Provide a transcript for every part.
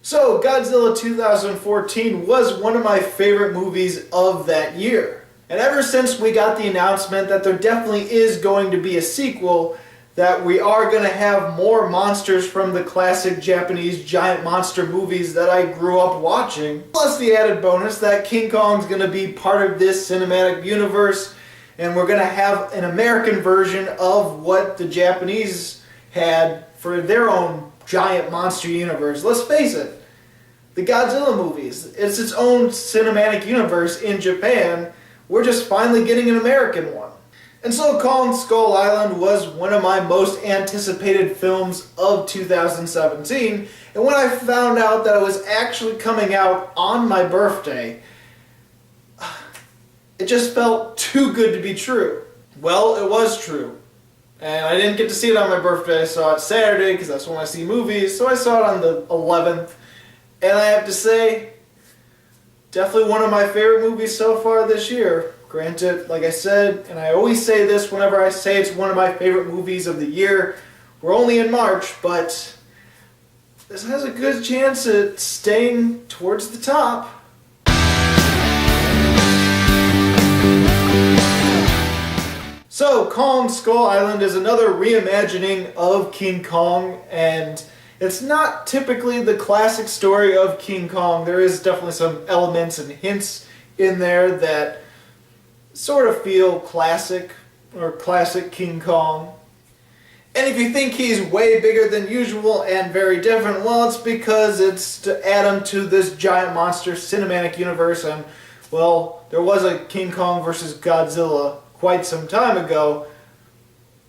So, Godzilla 2014 was one of my favorite movies of that year. And ever since we got the announcement that there definitely is going to be a sequel, that we are going to have more monsters from the classic Japanese giant monster movies that I grew up watching, plus the added bonus that King Kong's going to be part of this cinematic universe, and we're going to have an American version of what the Japanese had for their own giant monster universe. Let's face it, the Godzilla movies, it's its own cinematic universe in Japan. We're just finally getting an American one. And so Kong Skull Island was one of my most anticipated films of 2017, and when I found out that it was actually coming out on my birthday, it just felt too good to be true. Well, it was true. And I didn't get to see it on my birthday. I saw it Saturday because that's when I see movies. So I saw it on the 11th. And I have to say, definitely one of my favorite movies so far this year. Granted, like I said, and I always say this whenever I say it's one of my favorite movies of the year, we're only in March, but this has a good chance at staying towards the top. So, Kong Skull Island is another reimagining of King Kong, and it's not typically the classic story of King Kong. There is definitely some elements and hints in there that sort of feel classic, or classic King Kong. And if you think he's way bigger than usual and very different, well, it's because it's to add him to this giant monster cinematic universe, and, well, there was a King Kong versus Godzilla quite some time ago,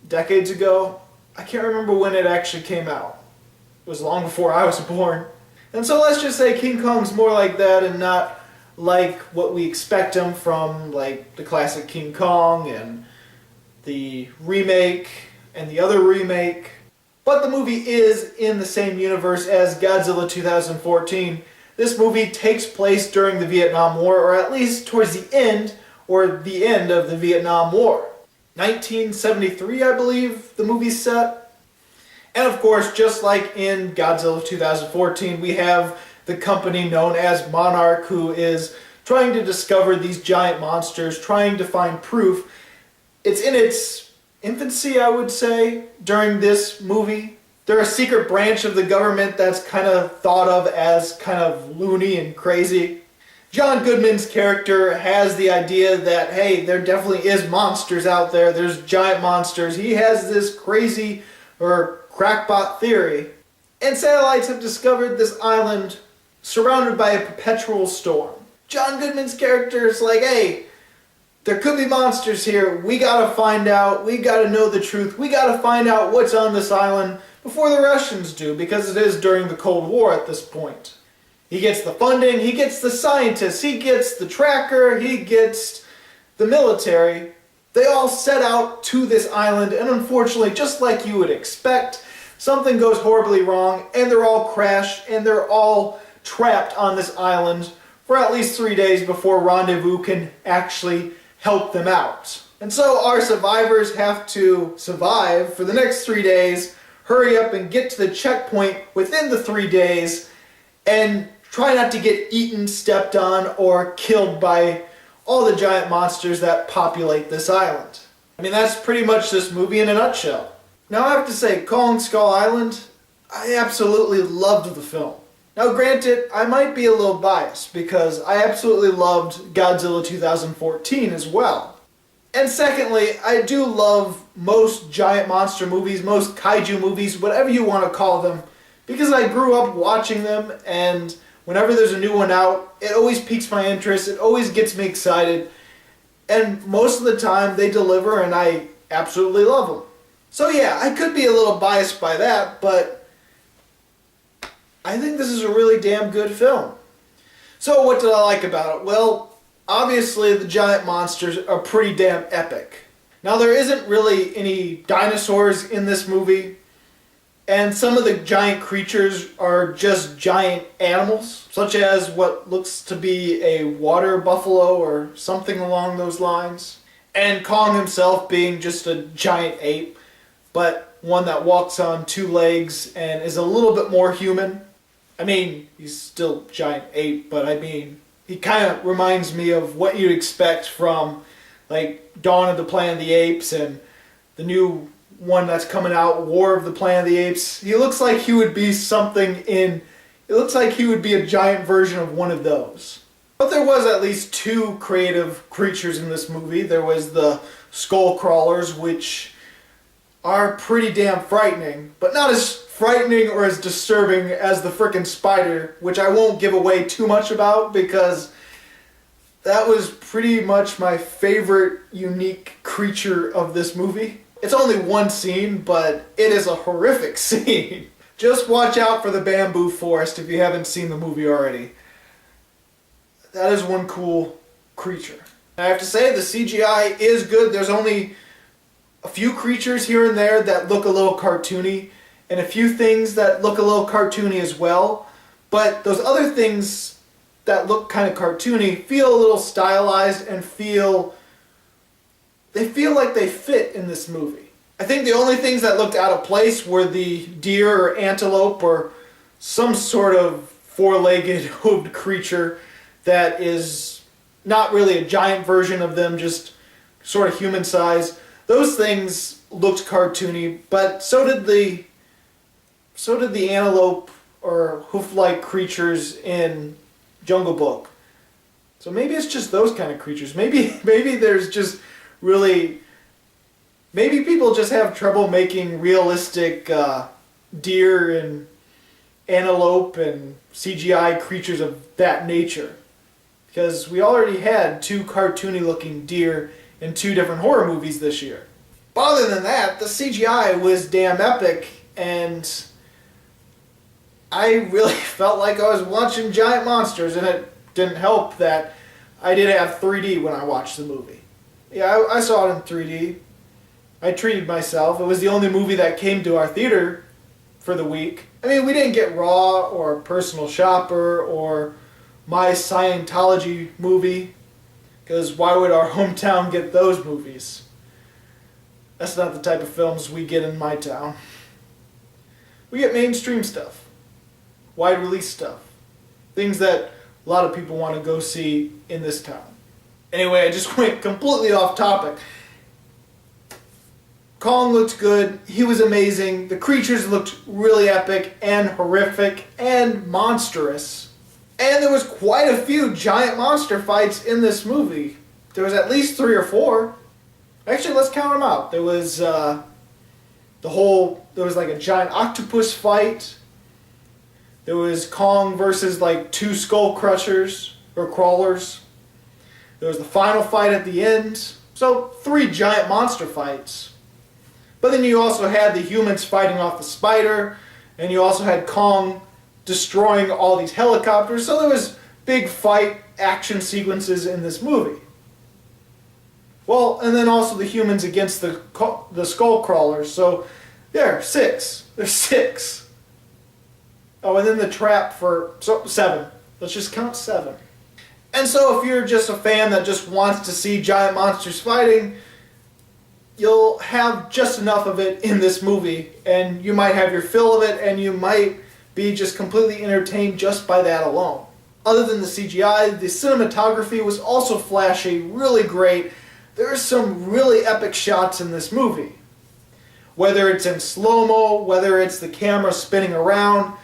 decades ago. I can't remember when it actually came out. It was long before I was born. And so let's just say King Kong's more like that and not like what we expect him from, like the classic King Kong and the remake and the other remake. But the movie is in the same universe as Godzilla 2014. This movie takes place during the Vietnam War, or at least towards the end, or the end of the Vietnam War. 1973, I believe, the movie's set. And of course, just like in Godzilla 2014, we have the company known as Monarch, who is trying to discover these giant monsters, trying to find proof. It's in its infancy, I would say, during this movie. They're a secret branch of the government that's kind of thought of as kind of loony and crazy. John Goodman's character has the idea that, hey, there definitely is monsters out there, there's giant monsters. He has this crazy, or crackpot theory. And satellites have discovered this island surrounded by a perpetual storm. John Goodman's character is like, hey, there could be monsters here, we gotta find out, we gotta know the truth, we gotta find out what's on this island before the Russians do, because it is during the Cold War at this point. He gets the funding, he gets the scientists, he gets the tracker, he gets the military. They all set out to this island, and unfortunately, just like you would expect, something goes horribly wrong, and they're all crashed, and they're all trapped on this island for at least 3 days before Rendezvous can actually help them out. And so our survivors have to survive for the next 3 days, hurry up and get to the checkpoint within the 3 days, and try not to get eaten, stepped on, or killed by all the giant monsters that populate this island. I mean, that's pretty much this movie in a nutshell. Now I have to say, Kong Skull Island, I absolutely loved the film. Now granted, I might be a little biased because I absolutely loved Godzilla 2014 as well. And secondly, I do love most giant monster movies, most kaiju movies, whatever you want to call them, because I grew up watching them, and whenever there's a new one out, it always piques my interest, it always gets me excited, and most of the time they deliver and I absolutely love them. So yeah, I could be a little biased by that, but I think this is a really damn good film. So what did I like about it? Well, obviously the giant monsters are pretty damn epic. Now there isn't really any dinosaurs in this movie, and some of the giant creatures are just giant animals, such as what looks to be a water buffalo or something along those lines. And Kong himself being just a giant ape, but one that walks on 2 legs and is a little bit more human. I mean, he's still a giant ape, but I mean, he kind of reminds me of what you'd expect from, like, Dawn of the Planet of the Apes and the new one that's coming out, War of the Planet of the Apes. He looks like he would be something in... It looks like he would be a giant version of one of those. But there was at least two creative creatures in this movie. There was the skull crawlers, which are pretty damn frightening, but not as frightening or as disturbing as the frickin' spider, which I won't give away too much about because that was pretty much my favorite unique creature of this movie. It's only one scene, but it is a horrific scene. Just watch out for the bamboo forest if you haven't seen the movie already. That is one cool creature. I have to say, the CGI is good. There's only a few creatures here and there that look a little cartoony, and a few things that look a little cartoony as well. But those other things that look kind of cartoony feel a little stylized and feel like they fit in this movie. I think the only things that looked out of place were the deer or antelope or some sort of four-legged hooved creature that is not really a giant version of them, just sort of human size. Those things looked cartoony, but so did the antelope or hoof-like creatures in Jungle Book. So maybe it's just those kind of creatures. Maybe there's just really... Maybe people just have trouble making realistic deer and antelope and CGI creatures of that nature. Because we already had two cartoony-looking deer in two different horror movies this year. But other than that, the CGI was damn epic, and I really felt like I was watching giant monsters, and it didn't help that I did have 3D when I watched the movie. Yeah, I saw it in 3D. I treated myself. It was the only movie that came to our theater for the week. I mean, we didn't get Raw or Personal Shopper or My Scientology movie, because why would our hometown get those movies? That's not the type of films we get in my town. We get mainstream stuff, wide release stuff, things that a lot of people want to go see in this town. Anyway, I just went completely off topic. Kong looked good, he was amazing, the creatures looked really epic and horrific and monstrous. And there was quite a few giant monster fights in this movie. There was at least 3 or 4. Actually, let's count them out. There was there was like a giant octopus fight. There was Kong versus like 2 skull crushers or crawlers. There was the final fight at the end. So 3 giant monster fights. But then you also had the humans fighting off the spider, and you also had Kong destroying all these helicopters. So there was big fight action sequences in this movie. Well, and then also the humans against the skull crawlers. So there, 6. There's 6. Oh, and then the trap for 7. Let's just count 7. And so if you're just a fan that just wants to see giant monsters fighting, you'll have just enough of it in this movie, and you might have your fill of it, and you might be just completely entertained just by that alone. Other than the CGI, the cinematography was also flashy, really great. There are some really epic shots in this movie. Whether it's in slow-mo, whether it's the camera spinning around,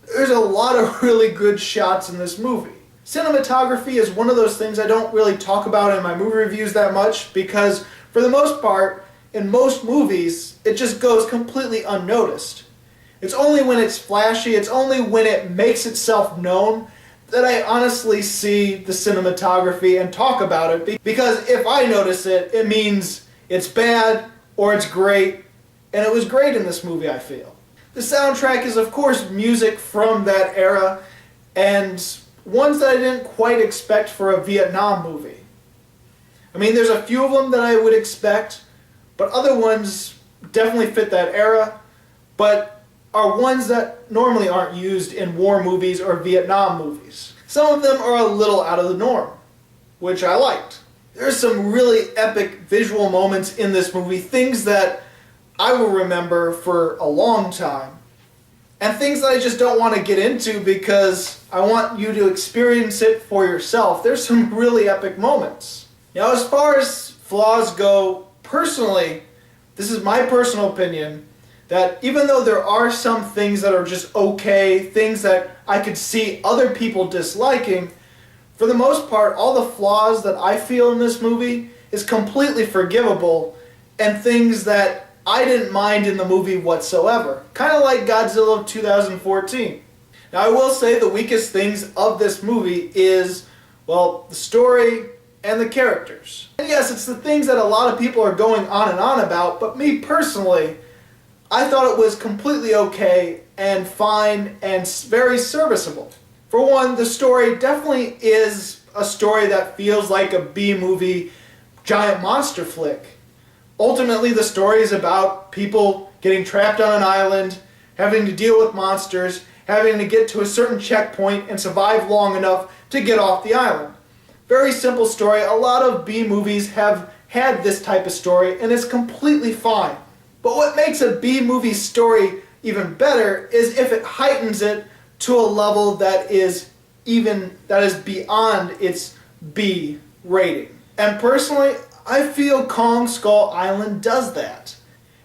there's a lot of really good shots in this movie. Cinematography is one of those things I don't really talk about in my movie reviews that much because, for the most part, in most movies, it just goes completely unnoticed. It's only when it's flashy, it's only when it makes itself known that I honestly see the cinematography and talk about it. Because if I notice it, it means it's bad or it's great, and it was great in this movie, I feel. The soundtrack is, of course, music from that era, and ones that I didn't quite expect for a Vietnam movie. I mean, there's a few of them that I would expect, but other ones definitely fit that era, but are ones that normally aren't used in war movies or Vietnam movies. Some of them are a little out of the norm, which I liked. There's some really epic visual moments in this movie, things that I will remember for a long time. and things that I just don't want to get into because I want you to experience it for yourself. There's some really epic moments. Now, as far as flaws go, personally, this is my personal opinion, that even though there are some things that are just okay, things that I could see other people disliking, for the most part, all the flaws that I feel in this movie is completely forgivable and things that I didn't mind in the movie whatsoever. Kind of like Godzilla of 2014. Now, I will say the weakest things of this movie is, well, the story and the characters. And yes, it's the things that a lot of people are going on and on about, but me personally, I thought it was completely okay and fine and very serviceable. For one, the story definitely is a story that feels like a B-movie giant monster flick. Ultimately, the story is about people getting trapped on an island, having to deal with monsters, having to get to a certain checkpoint and survive long enough to get off the island. Very simple story. A lot of B-movies have had this type of story, and it's completely fine. But what makes a B-movie story even better is if it heightens it to a level that is beyond its B rating. And personally, I feel Kong Skull Island does that.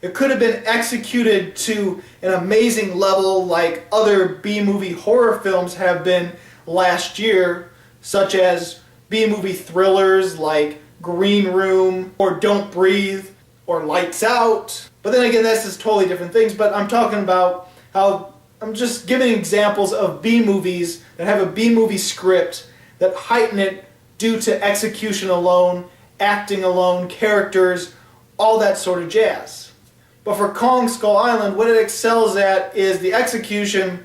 It could have been executed to an amazing level like other B-movie horror films have been last year, such as B-movie thrillers like Green Room or Don't Breathe or Lights Out. But then again, this is totally different things, but I'm talking about how I'm just giving examples of B-movies that have a B-movie script that heighten it due to execution alone, acting alone, characters, all that sort of jazz. But for Kong Skull Island, what it excels at is the execution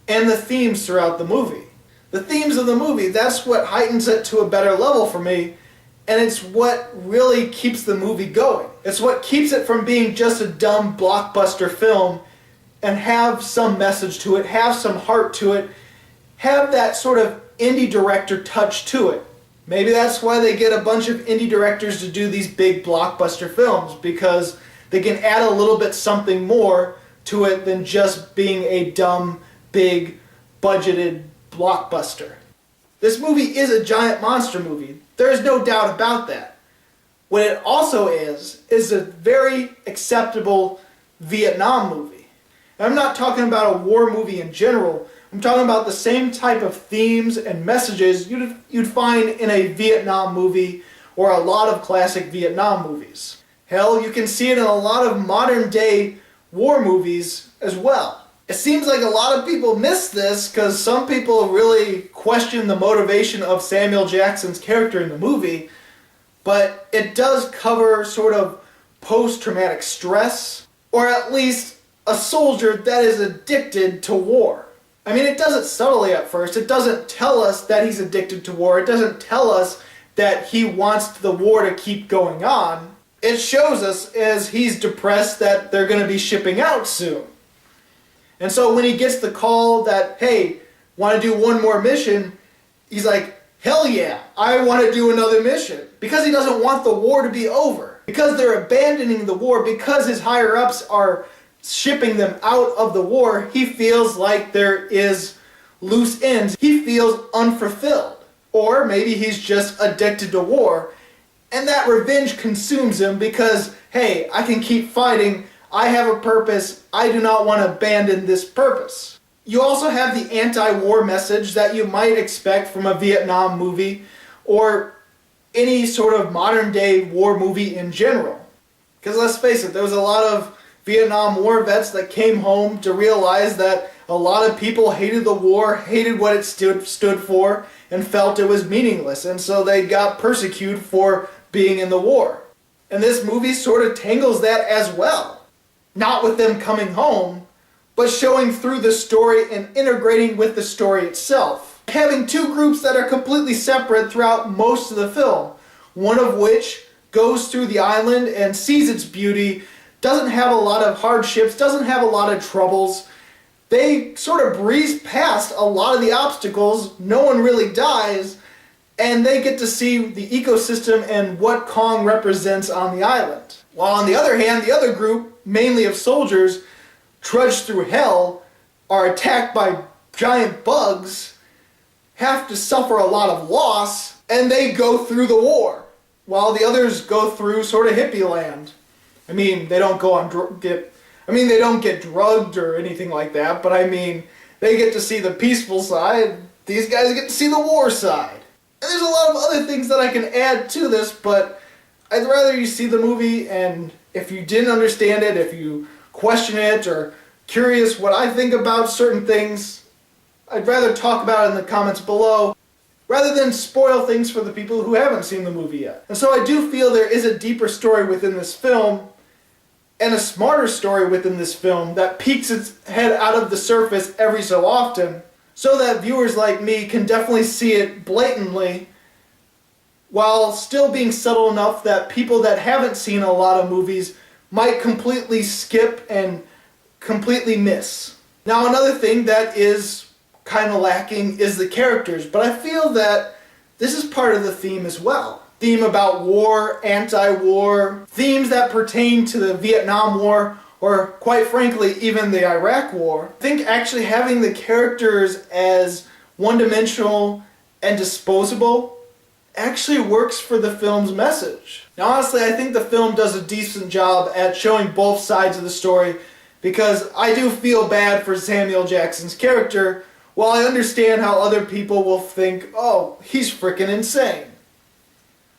and the themes throughout the movie. The themes of the movie, that's what heightens it to a better level for me, and it's what really keeps the movie going. It's what keeps it from being just a dumb blockbuster film and have some message to it, have some heart to it, have that sort of indie director touch to it. Maybe that's why they get a bunch of indie directors to do these big blockbuster films, because they can add a little bit something more to it than just being a dumb, big, budgeted blockbuster. This movie is a giant monster movie. There is no doubt about that. What it also is a very acceptable Vietnam movie. And I'm not talking about a war movie in general. I'm talking about the same type of themes and messages you'd find in a Vietnam movie or a lot of classic Vietnam movies. Hell, you can see it in a lot of modern day war movies as well. It seems like a lot of people miss this because some people really question the motivation of Samuel Jackson's character in the movie, but it does cover sort of post-traumatic stress, or at least a soldier that is addicted to war. I mean, it does it subtly at first. It doesn't tell us that he's addicted to war. It doesn't tell us that he wants the war to keep going on. It shows us as he's depressed that they're going to be shipping out soon. And so when he gets the call that, hey, want to do one more mission, he's like, hell yeah, I want to do another mission. Because he doesn't want the war to be over. Because they're abandoning the war, because his higher-ups are shipping them out of the war, he feels like there is loose ends. He feels unfulfilled. Or maybe he's just addicted to war, and that revenge consumes him because, hey, I can keep fighting, I have a purpose, I do not want to abandon this purpose. You also have the anti-war message that you might expect from a Vietnam movie or any sort of modern day war movie in general. Because let's face it, there was a lot of Vietnam War vets that came home to realize that a lot of people hated the war, hated what it stood for, and felt it was meaningless, and so they got persecuted for being in the war. And this movie sort of tangles that as well. Not with them coming home, but showing through the story and integrating with the story itself. Having two groups that are completely separate throughout most of the film, one of which goes through the island and sees its beauty, doesn't have a lot of hardships, doesn't have a lot of troubles. They sort of breeze past a lot of the obstacles, no one really dies, and they get to see the ecosystem and what Kong represents on the island. While on the other hand, the other group, mainly of soldiers, trudge through hell, are attacked by giant bugs have to suffer a lot of loss, and they go through the war, while the others go through sort of hippie land. I mean, they don't they don't get drugged or anything like that, but I mean, they get to see the peaceful side. These guys get to see the war side. And there's a lot of other things that I can add to this, but I'd rather you see the movie, and if you didn't understand it, if you question it, or curious what I think about certain things, I'd rather talk about it in the comments below, rather than spoil things for the people who haven't seen the movie yet. And so I do feel there is a deeper story within this film, and a smarter story within this film that peeks its head out of the surface every so often, so that viewers like me can definitely see it blatantly, while still being subtle enough that people that haven't seen a lot of movies might completely skip and completely miss. Now, another thing that is kind of lacking is the characters, but I feel that this is part of the theme as well. Theme about war, anti-war, themes that pertain to the Vietnam War, or quite frankly, even the Iraq War. I think actually having the characters as one-dimensional and disposable actually works for the film's message. Now, honestly, I think the film does a decent job at showing both sides of the story, because I do feel bad for Samuel Jackson's character, while I understand how other people will think, oh, he's freaking insane.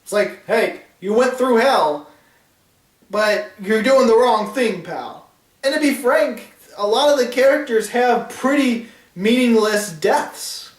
It's like, hey, you went through hell, but you're doing the wrong thing, pal. And to be frank, a lot of the characters have pretty meaningless deaths.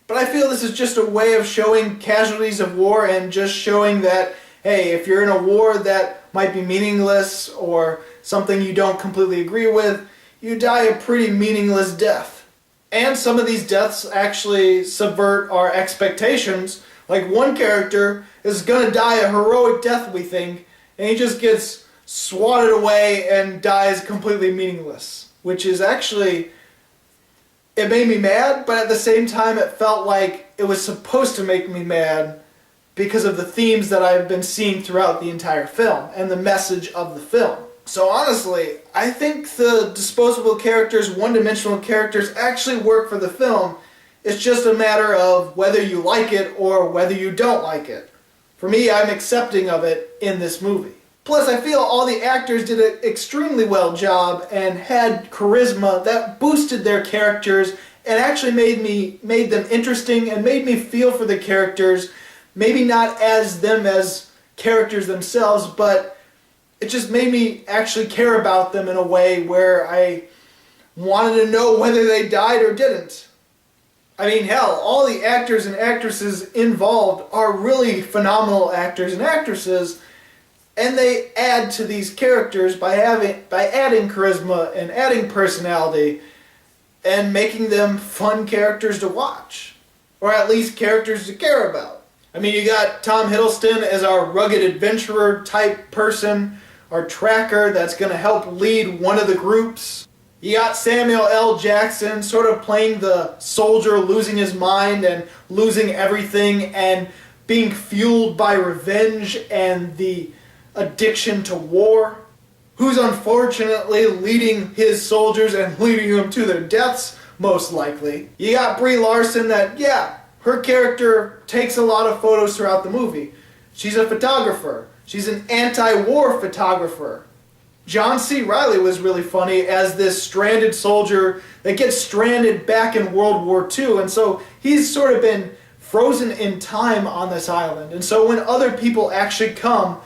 But I feel this is just a way of showing casualties of war, and just showing that, hey, if you're in a war that might be meaningless or something you don't completely agree with, you die a pretty meaningless death. And some of these deaths actually subvert our expectations. Like, one character is gonna die a heroic death, we think, and he just gets swatted away and dies completely meaningless. Which is actually, it made me mad, but at the same time it felt like it was supposed to make me mad because of the themes that I've been seeing throughout the entire film and the message of the film. So honestly, I think the disposable characters, one-dimensional characters actually work for the film. It's just a matter of whether you like it or whether you don't like it. For me, I'm accepting of it in this movie. Plus, I feel all the actors did an extremely well job and had charisma that boosted their characters and actually made them interesting and made me feel for the characters. Maybe not as them as characters themselves, but it just made me actually care about them in a way where I wanted to know whether they died or didn't. I mean, hell, all the actors and actresses involved are really phenomenal actors and actresses, and they add to these characters by adding charisma and adding personality and making them fun characters to watch, or at least characters to care about. I mean, you got Tom Hiddleston as our rugged adventurer type person, our tracker that's going to help lead one of the groups. You got Samuel L. Jackson sort of playing the soldier losing his mind and losing everything and being fueled by revenge and the addiction to war, who's unfortunately leading his soldiers and leading them to their deaths, most likely. You got Brie Larson that, yeah, her character takes a lot of photos throughout the movie. She's a photographer. She's an anti-war photographer. John C. Reilly was really funny as this stranded soldier that gets stranded back in World War II, and so he's sort of been frozen in time on this island. And so when other people actually come,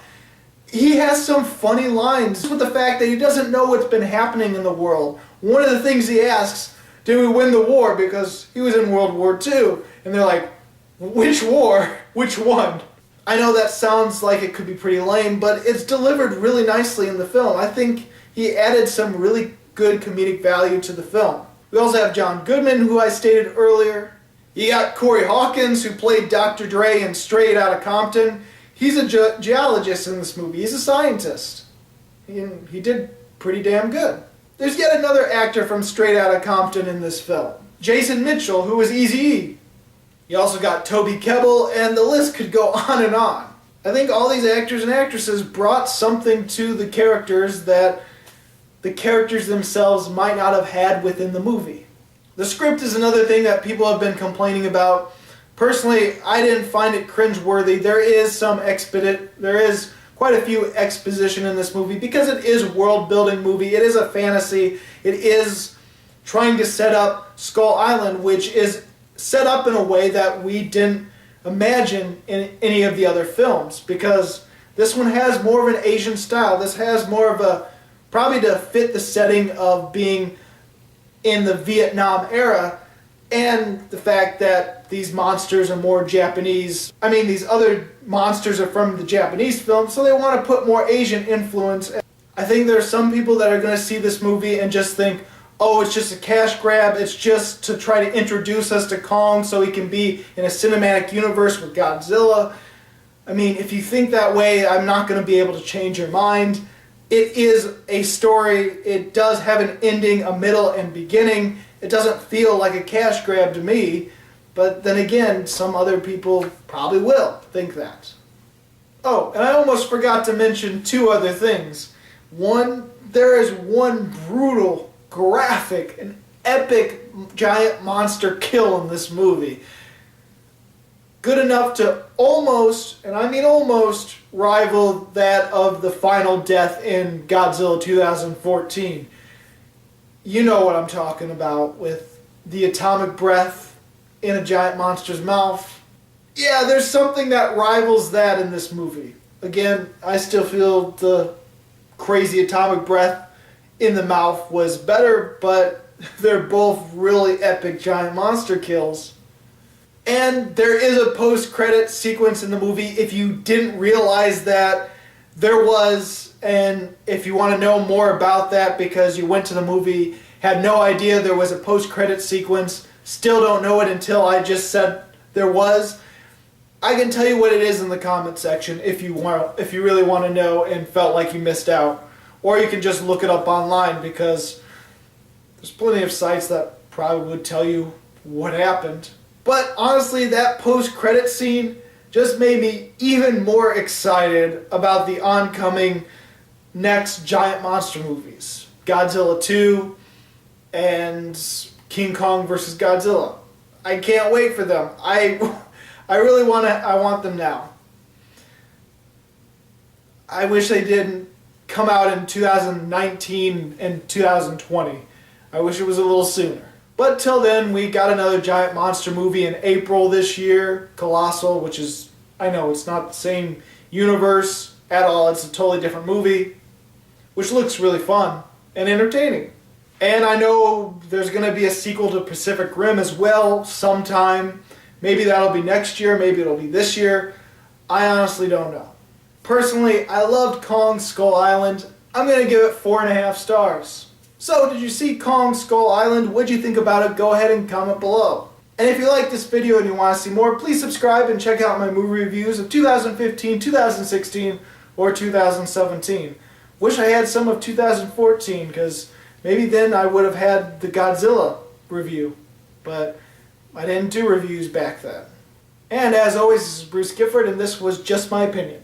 he has some funny lines with the fact that he doesn't know what's been happening in the world. One of the things he asks, did we win the war? Because he was in World War II. And they're like, which war? Which one? I know that sounds like it could be pretty lame, but it's delivered really nicely in the film. I think he added some really good comedic value to the film. We also have John Goodman, who I stated earlier. You got Corey Hawkins, who played Dr. Dre in Straight Outta Compton. He's a geologist in this movie. He's a scientist. He did pretty damn good. There's yet another actor from Straight Outta Compton in this film. Jason Mitchell, who was Eazy-E. You also got Toby Kebbell, and the list could go on and on. I think all these actors and actresses brought something to the characters that the characters themselves might not have had within the movie. The script is another thing that people have been complaining about. Personally, I didn't find it cringeworthy. There is quite a few exposition in this movie because it is a world-building movie. It is a fantasy. It is trying to set up Skull Island, which is set up in a way that we didn't imagine in any of the other films, because this one has more of an Asian style. This has more of a, probably to fit the setting of being in the Vietnam era, and the fact that these monsters are more Japanese. I mean, these other monsters are from the Japanese film, so they want to put more Asian influence. I think there are some people that are going to see this movie and just think, oh, it's just a cash grab, it's just to try to introduce us to Kong so he can be in a cinematic universe with Godzilla. I mean, if you think that way, I'm not going to be able to change your mind. It is a story. It does have an ending, a middle, and beginning. It doesn't feel like a cash grab to me, but then again, some other people probably will think that. Oh, and I almost forgot to mention two other things. One, there is one brutal, graphic, and epic giant monster kill in this movie. Good enough to almost, and I mean almost, rival that of the final death in Godzilla 2014. You know what I'm talking about, with the atomic breath in a giant monster's mouth. Yeah, there's something that rivals that in this movie. Again, I still feel the crazy atomic breath in the mouth was better, but they're both really epic giant monster kills. And there is a post-credit sequence in the movie. If you didn't realize that, there was, and if you want to know more about that because you went to the movie, had no idea there was a post-credit sequence, still don't know it until I just said there was, I can tell you what it is in the comment section if you really want to know and felt like you missed out. Or you can just look it up online, because there's plenty of sites that probably would tell you what happened. But honestly, that post-credit scene just made me even more excited about the oncoming next giant monster movies. Godzilla 2 and King Kong vs. Godzilla. I can't wait for them. I really want them now. I wish they didn't come out in 2019 and 2020. I wish it was a little sooner. But till then, we got another giant monster movie in April this year, Colossal, which is, I know it's not the same universe at all, it's a totally different movie, which looks really fun and entertaining. And I know there's going to be a sequel to Pacific Rim as well sometime. Maybe that'll be next year, maybe it'll be this year. I honestly don't know. Personally, I loved Kong Skull Island. I'm going to give it 4.5 stars. So, did you see Kong Skull Island? What'd you think about it? Go ahead and comment below. And if you like this video and you want to see more, please subscribe and check out my movie reviews of 2015, 2016, or 2017. Wish I had some of 2014, because maybe then I would have had the Godzilla review. But I didn't do reviews back then. And as always, this is Bruce Gifford, and this was Just My Opinion.